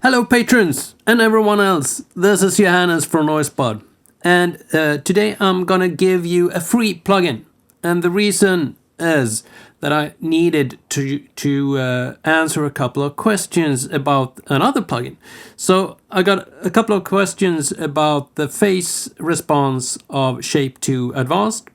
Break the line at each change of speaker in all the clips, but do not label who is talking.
Hello patrons and everyone else, this is Johannes from Noisebud, and today I'm gonna give you a free plugin, and the reason is that I needed to answer a couple of questions about another plugin. So I got a couple of questions about the phase response of Shape 2 Advanced,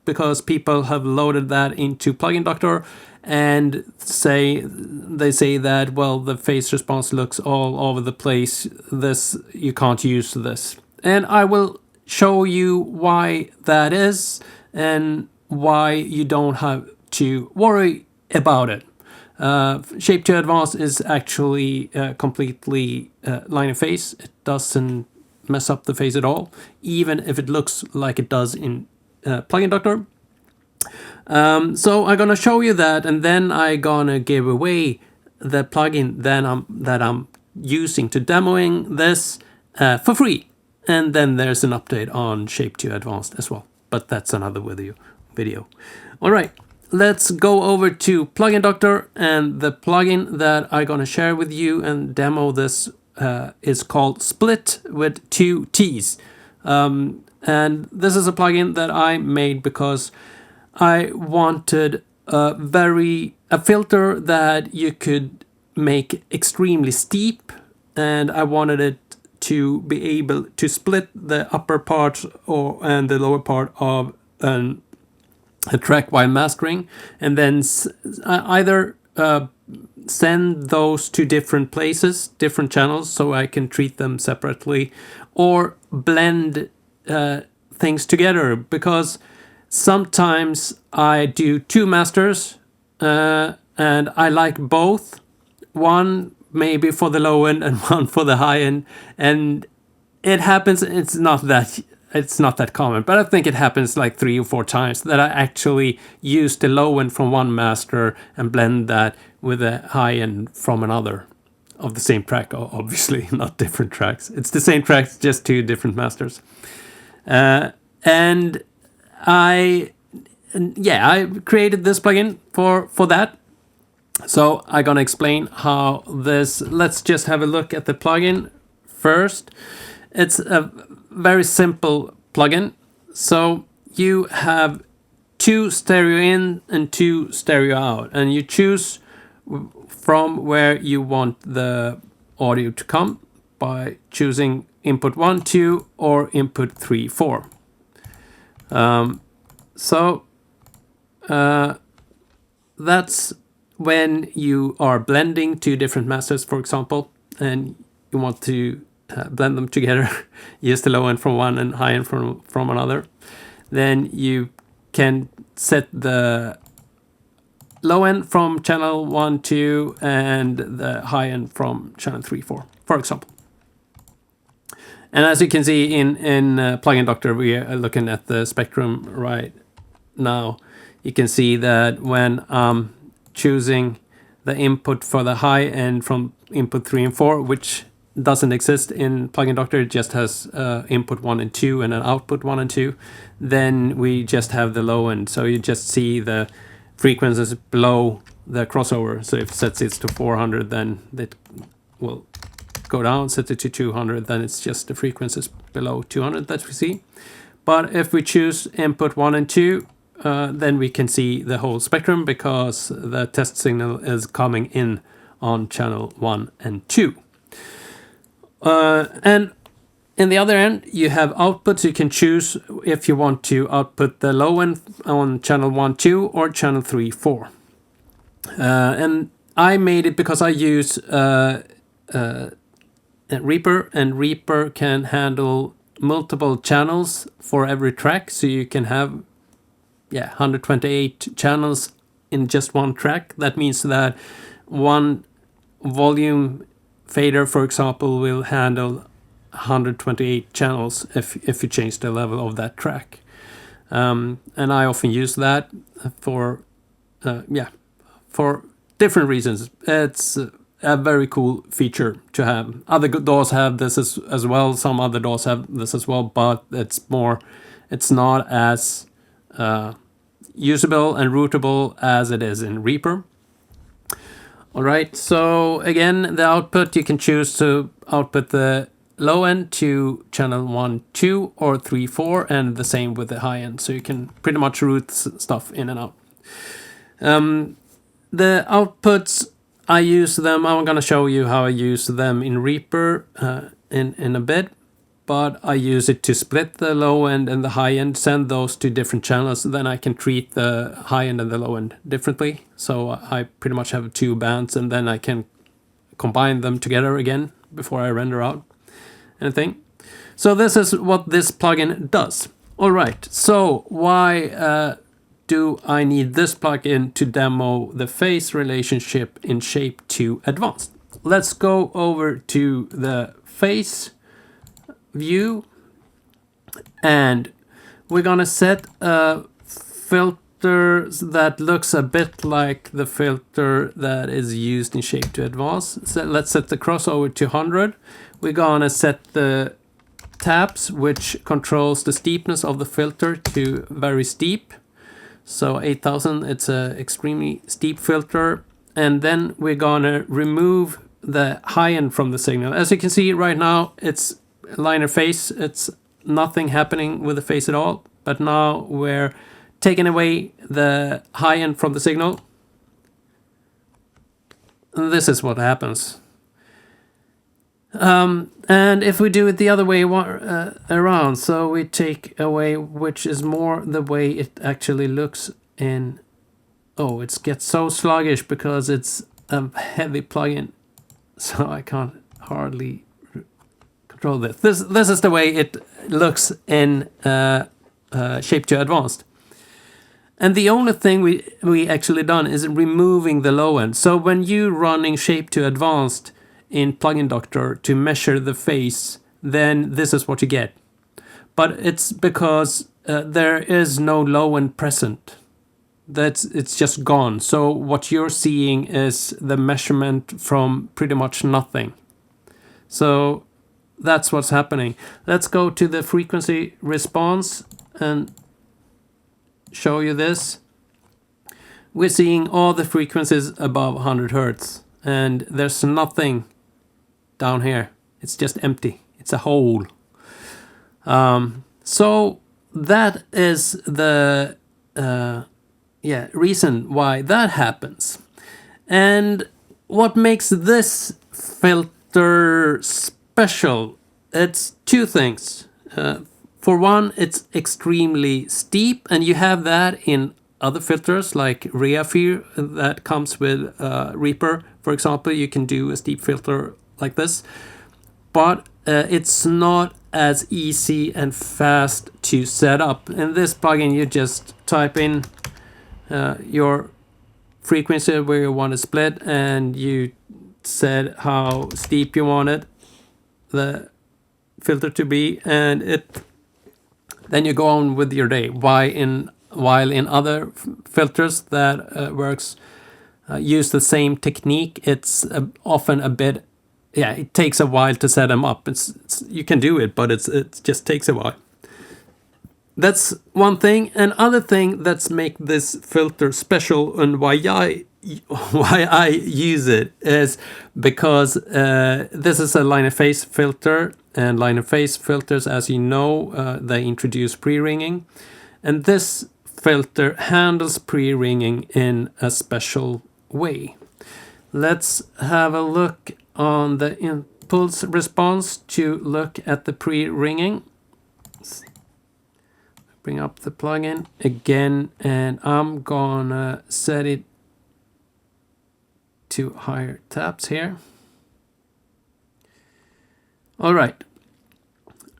because people have loaded that into Plugin Doctor and they say that, well, the phase response looks all over the place. You can't use this. And I will show you why that is and why you don't have to worry about it. Shape 2 Advanced is actually completely line of phase. It doesn't mess up the phase at all, even if it looks like it does in Plugin Doctor. So I'm gonna show you that, and then I'm gonna give away the plugin that I'm using to demoing this for free. And then there's an update on Shape 2 Advanced as well, but that's another video. All right, let's go over to Plugin Doctor, and the plugin that I'm gonna share with you and demo this is called Splitt with 2 T's. And this is a plugin that I made because I wanted a filter that you could make extremely steep, and I wanted it to be able to split the upper part and the lower part of a track while mastering, and then either send those to different places, different channels, so I can treat them separately, or blend things together, because sometimes I do 2 masters and I like both, one maybe for the low end and one for the high end, and it happens. It's not that common, but I think it happens like 3 or 4 times that I actually use the low end from one master and blend that with a high end from another of the same track. Obviously not different tracks, it's the same tracks, just 2 different masters. And I created this plugin for that. So I'm gonna explain how this. Let's just have a look at the plugin first. It's a very simple plugin. So you have 2 stereo in and 2 stereo out, and you choose from where you want the audio to come by choosing input 1, 2 or input 3, 4. That's when you are blending 2 different masters, for example, and you want to blend them together. Use the low end from one and high end from another. Then you can set the low end from channel 1, 2 and the high end from channel 3, 4, for example. And as you can see in Plugin Doctor, we are looking at the spectrum right now. You can see that when I'm choosing the input for the high end from input 3 and 4, which doesn't exist in Plugin Doctor, it just has input 1 and 2 and an output 1 and 2, then we just have the low end. So you just see the frequencies below the crossover. So if it sets it to 400, then it will go down. Set it to 200, then it's just the frequencies below 200 that we see. But if we choose input 1 and 2, then we can see the whole spectrum, because the test signal is coming in on channel 1 and 2. And in the other end, you have outputs. You can choose if you want to output the low end on channel 1, 2 or channel 3, 4. And I made it because I use Reaper, and Reaper can handle multiple channels for every track, so you can have 128 channels in just one track. That means that one volume fader, for example, will handle 128 channels if you change the level of that track. And I often use that for different reasons. It's a very cool feature to have. Other DAWs have this as well. Some other DAWs have this as well, but it's not as usable and routable as it is in Reaper. All right, so again, the output, you can choose to output the low end to channel 1, 2, or 3, 4, and the same with the high end. So you can pretty much route stuff in and out. The outputs, I use them, I'm going to show you how I use them in Reaper in a bit. But I use it to split the low end and the high end, send those to different channels. Then I can treat the high end and the low end differently. So I pretty much have 2 bands, and then I can combine them together again before I render out anything. So this is what this plugin does. All right, so why do I need this plugin to demo the phase relationship in Shape 2 Advanced? Let's go over to the phase view, and we're gonna set a filter that looks a bit like the filter that is used in Shape 2 Advanced. So let's set the crossover to 100. We're gonna set the taps, which controls the steepness of the filter, to very steep. So 8000, it's a extremely steep filter. And then we're gonna remove the high end from the signal. As you can see right now, it's liner phase, it's nothing happening with the phase at all, but now we're taking away the high end from the signal. And this is what happens. And if we do it the other way around, so we take away, which is more the way it actually looks in, oh, it gets so sluggish because it's a heavy plugin, so I can't hardly control this. This is the way it looks in Shape 2 Advanced. And the only thing we actually done is removing the low end. So when you're running Shape 2 Advanced in Plugin Doctor to measure the phase, then this is what you get. But it's because there is no low end present. It's just gone. So what you're seeing is the measurement from pretty much nothing. So that's what's happening. Let's go to the frequency response and show you this. We're seeing all the frequencies above 100 Hertz, and there's nothing down here. It's just empty. It's a hole. So that is the reason why that happens. And what makes this filter special, it's 2 things. For one, it's extremely steep, and you have that in other filters like Reafir that comes with Reaper. For example, you can do a steep filter like this, but it's not as easy and fast to set up. In this plugin, you just type in your frequency where you want to split, and you set how steep you want the filter to be, and then you go on with your day. While in other filters that works use the same technique, it's often a bit, it takes a while to set them up. It's you can do it, but it just takes a while. That's one thing. And other thing that's make this filter special, and why I use it, is because this is a line of phase filter, and line of phase filters, as you know, they introduce pre-ringing, and this filter handles pre-ringing in a special way. Let's have a look on the impulse response to look at the pre-ringing. Bring up the plugin again, and I'm gonna set it to higher taps here. All right.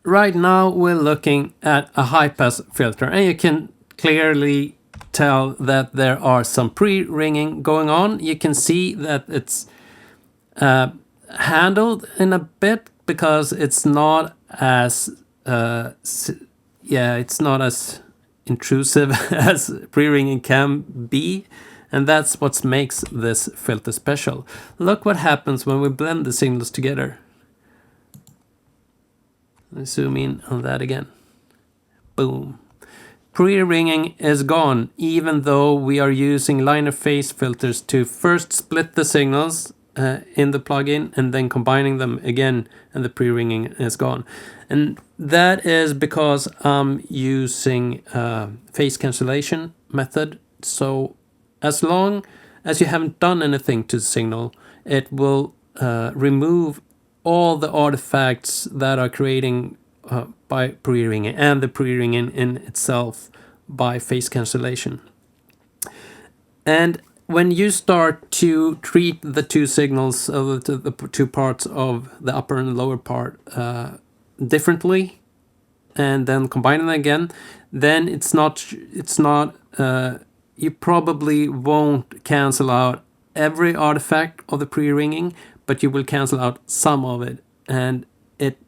Right now we're looking at a high pass filter, and you can clearly tell that there are some pre-ringing going on. You can see that it's handled in a bit because it's not as it's not as intrusive as pre-ringing can be, and that's what makes this filter special. Look what happens when we blend the signals together. Let's zoom in on that again. Boom. pre-ringing is gone, even though we are using line of phase filters to first split the signals in the plugin and then combining them again, and the pre-ringing is gone. And that is because I'm using phase cancellation method. So as long as you haven't done anything to the signal, it will remove all the artifacts that are creating by pre-ringing, and the pre-ringing in itself by phase cancellation. And when you start to treat the two signals, the two parts of the upper and lower part differently, and then combine them again, then it's not you probably won't cancel out every artifact of the pre-ringing, but you will cancel out some of it, and it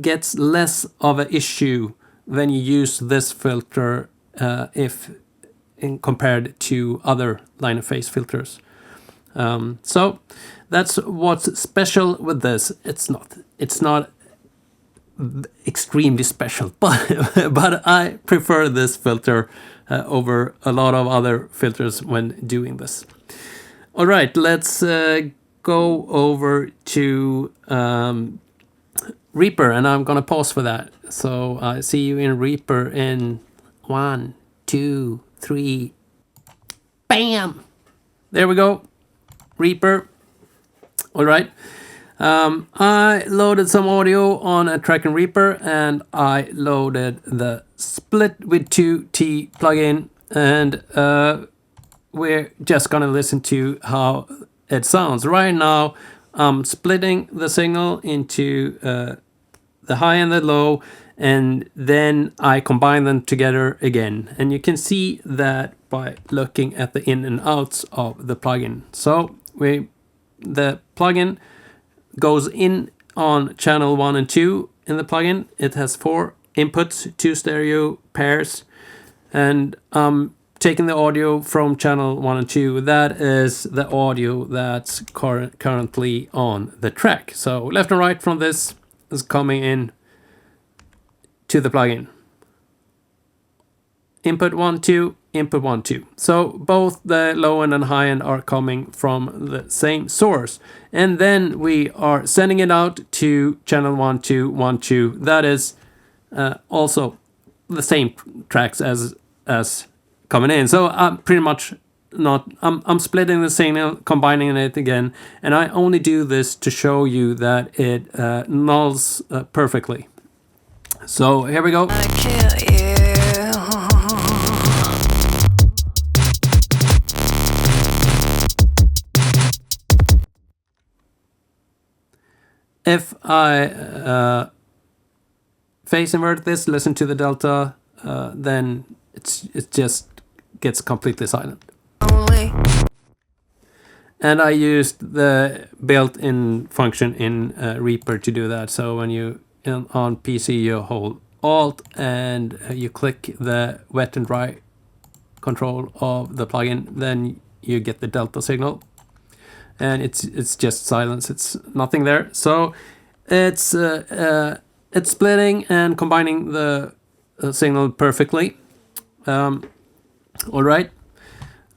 gets less of an issue when you use this filter compared to other line of phase filters. So that's what's special with this. It's not extremely special, but I prefer this filter over a lot of other filters when doing this. All right, let's go over to Reaper, and I'm gonna pause for that. So I see you in Reaper in 1, 2, 3. Bam! There we go. Reaper. All right. I loaded some audio on a track in Reaper, and I loaded the Splitt with 2T plugin, and we're just gonna listen to how it sounds. Right now, I'm splitting the signal into the high and the low, and then I combine them together again. And you can see that by looking at the in and outs of the plugin. So the plugin goes in on channel 1 and 2 in the plugin. It has 4 inputs, 2 stereo pairs, and taking the audio from channel 1 and 2. That is the audio that's currently on the track. So left and right from this is coming in to the plugin. Input 1, 2, input 1, 2. So both the low end and high end are coming from the same source. And then we are sending it out to channel 1, 2, 1, 2. That is also the same tracks as coming in. So I'm pretty much I'm splitting the signal, combining it again, and I only do this to show you that it nulls perfectly. So here we go. If I phase invert this, listen to the delta, then it just gets completely silent. And I used the built-in function in Reaper to do that. So when you on PC, you hold Alt and you click the wet and dry control of the plugin, then you get the delta signal, and it's just silence. It's nothing there. So it's splitting and combining the signal perfectly. All right.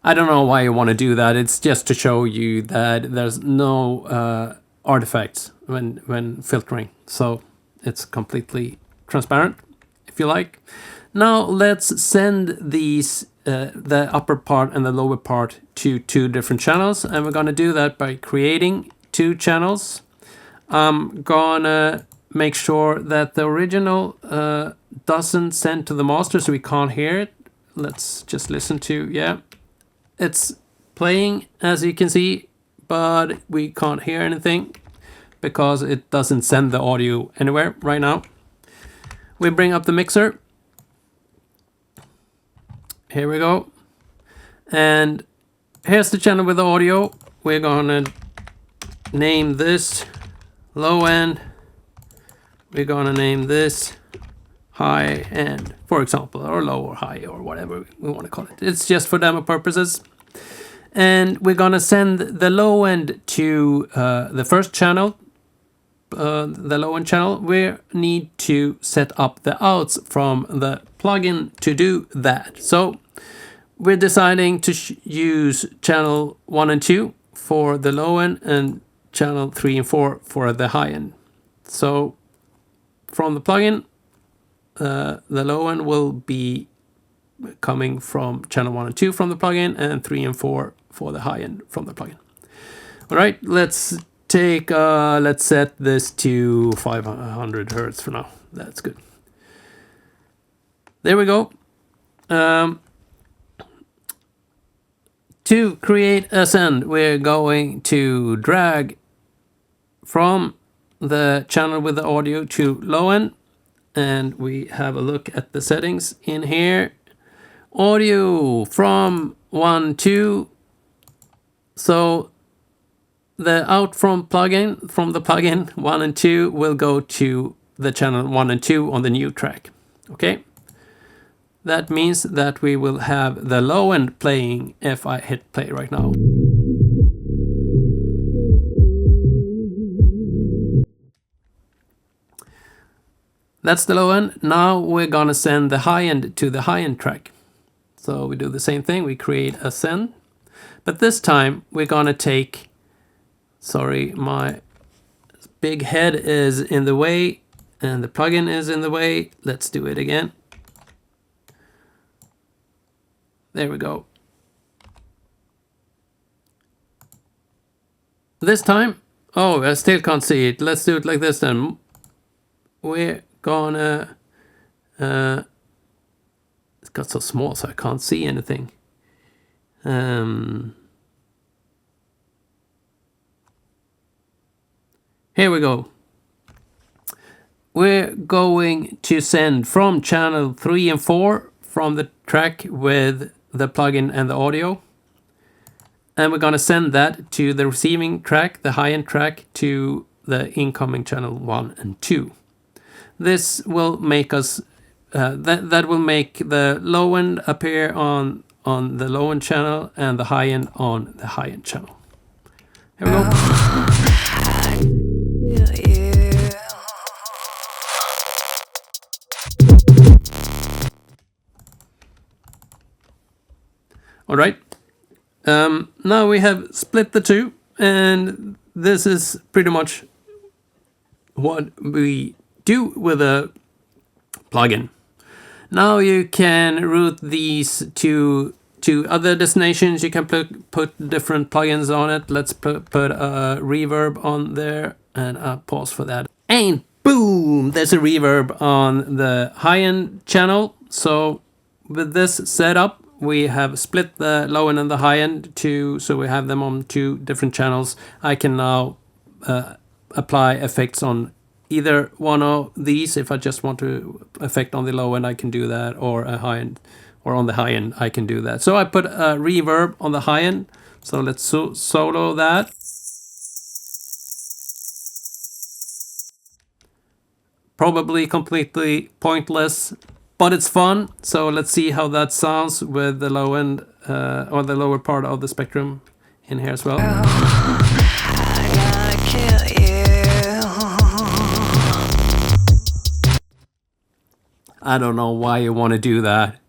I don't know why you want to do that. It's just to show you that there's no artifacts when filtering. So it's completely transparent, if you like. Now let's send these the upper part and the lower part to 2 different channels, and we're gonna do that by creating 2 channels. I'm gonna make sure that the original doesn't send to the master, so we can't hear it. Let's just listen to, yeah, it's playing as you can see, but we can't hear anything because it doesn't send the audio anywhere right now. We bring up the mixer. Here we go. And here's the channel with the audio. We're gonna name this low end. We're gonna name this high end, for example, or low or high or whatever we want to call it. It's just for demo purposes. And we're gonna send the low end to the first channel, the low end channel, we need to set up the outs from the plugin to do that. So we're deciding to use channel 1 and 2 for the low end and channel 3 and 4 for the high end. So from the plugin, the low end will be coming from channel 1 and 2 from the plugin, and 3 and 4 for the high end from the plugin. All right, let's set this to 500 hertz for now. That's good. There we go. To create a send, we're going to drag from the channel with the audio to low end, and we have a look at the settings in here. Audio from 1 2. So the out from the plugin 1 and 2 will go to the channel 1 and 2 on the new track. Okay. That means that we will have the low end playing if I hit play right now. That's the low end. Now we're gonna send the high end to the high end track. So we do the same thing, we create a send. But this time we're gonna take, sorry, my big head is in the way and the plugin is in the way. Let's do it again. There we go. This time, oh, I still can't see it. Let's do it like this then. We're gonna, it's got so small so I can't see anything. Here we go. We're going to send from channel 3 and 4 from the track with the plugin and the audio. And we're going to send that to the receiving track, the high-end track, to the incoming channel 1 and 2. This will make us, that will make the low end appear on the low end channel and the high end on the high end channel. Here we go. All right. Now we have split the two, and this is pretty much what we do with a plugin. Now you can route these to other destinations. You can put different plugins on it. Let's put a reverb on there, and I'll pause for that. And boom, there's a reverb on the high-end channel. So with this setup, we have split the low end and the high end so we have them on 2 different channels. I can now apply effects on either one of these. If I just want to effect on the low end, I can do that, or a high end, or on the high end, I can do that. So I put a reverb on the high end. So let's solo that. Probably completely pointless, but it's fun. So let's see how that sounds with the low end, or the lower part of the spectrum in here as well. I don't know why you want to do that,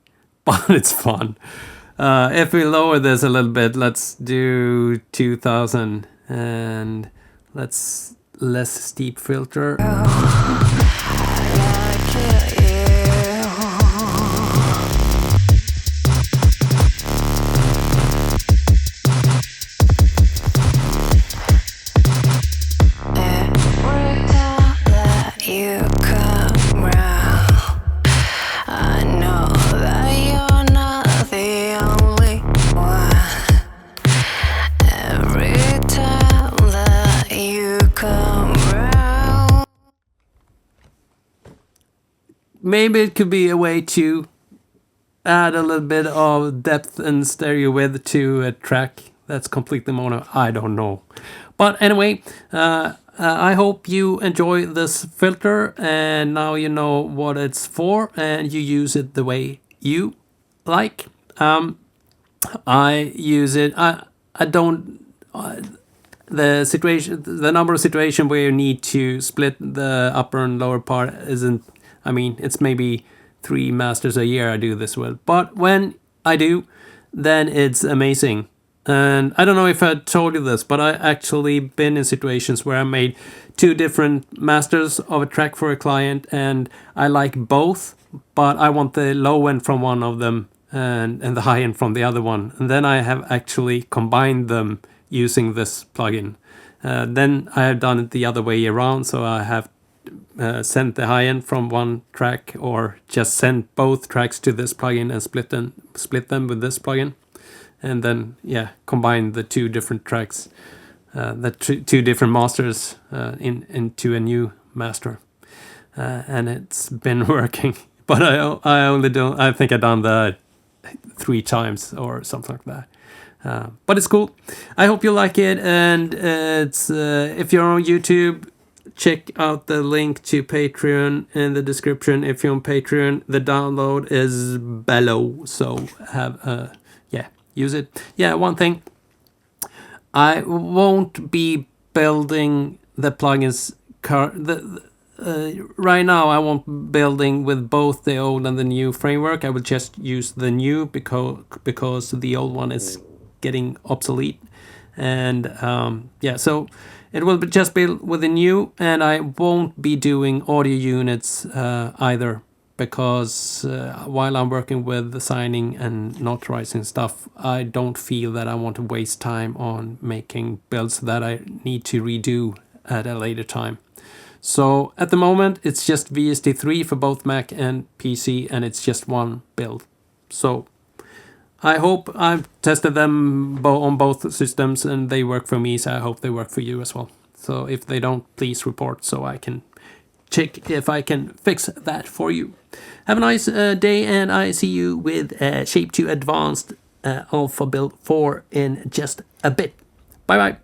but it's fun. If we lower this a little bit, let's do 2000, and let's less steep filter. Maybe it could be a way to add a little bit of depth and stereo width to a track that's completely mono. I don't know. But anyway, I hope you enjoy this filter, and now you know what it's for and you use it the way you like. I use it. I don't. the number of situation where you need to split the upper and lower part isn't. I mean, it's maybe 3 masters a year I do this with, but when I do, then it's amazing. And I don't know if I told you this, but I actually been in situations where I made 2 different masters of a track for a client, and I like both, but I want the low end from one of them and the high end from the other one. And then I have actually combined them using this plugin. Then I have done it the other way around, so I have sent the high end from one track, or just sent both tracks to this plugin and split them with this plugin, and then combine the 2 different tracks, the 2 different masters into a new master, and it's been working. But I think I done that 3 times or something like that. But it's cool. I hope you like it, and it's if you're on YouTube, check out the link to Patreon in the description. If you're on Patreon, the download is below, so use it. One thing, I won't be building the plugins right now. I won't be building with both the old and the new framework. I will just use the new because the old one is getting obsolete, and so it will just be with the new, and I won't be doing audio units either, because while I'm working with the signing and notarizing stuff, I don't feel that I want to waste time on making builds that I need to redo at a later time. So at the moment, it's just VST3 for both Mac and PC, and it's just one build. So I hope I've tested them on both systems and they work for me, so I hope they work for you as well. So if they don't, please report so I can check if I can fix that for you. Have a nice day, and I see you with Shape 2 Advanced Alpha Build 4 in just a bit. Bye bye.